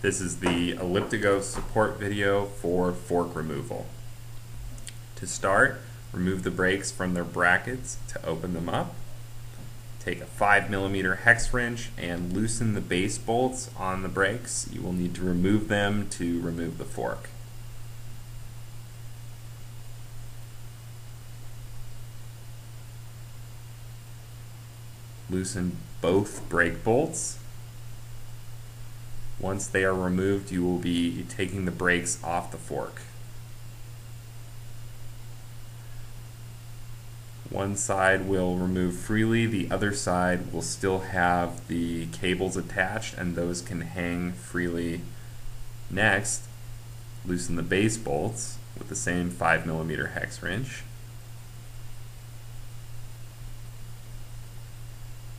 This is the ElliptiGO support video for fork removal. To start, remove the brakes from their brackets to open them up. Take a 5mm hex wrench and loosen the base bolts on the brakes. You will need to remove them to remove the fork. Loosen both brake bolts. Once they are removed, you will be taking the brakes off the fork. One side will remove freely, the other side will still have the cables attached and those can hang freely. Next, loosen the base bolts with the same 5mm hex wrench.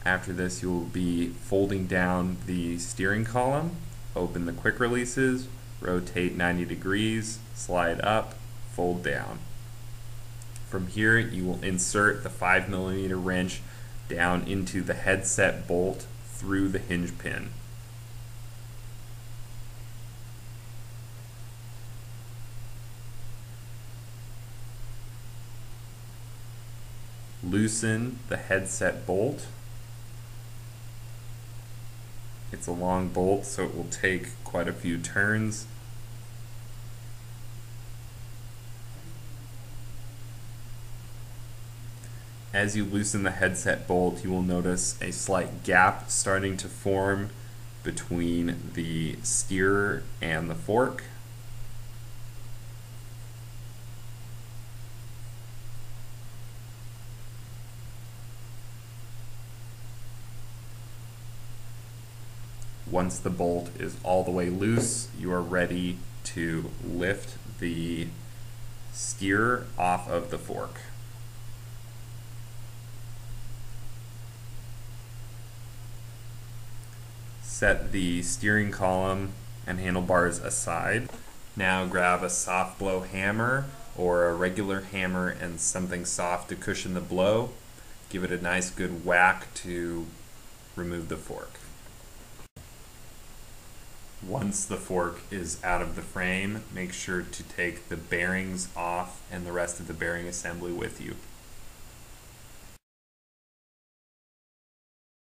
After this, you will be folding down the steering column. Open the quick releases, rotate 90 degrees, slide up, fold down. From here, you will insert the 5mm wrench down into the headset bolt through the hinge pin. Loosen the headset bolt. It's a long bolt, so it will take quite a few turns. As you loosen the headset bolt, you will notice a slight gap starting to form between the steerer and the fork. Once the bolt is all the way loose, you are ready to lift the steerer off of the fork. Set the steering column and handlebars aside. Now grab a soft blow hammer or a regular hammer and something soft to cushion the blow. Give it a nice good whack to remove the fork. Once the fork is out of the frame, make sure to take the bearings off and the rest of the bearing assembly with you.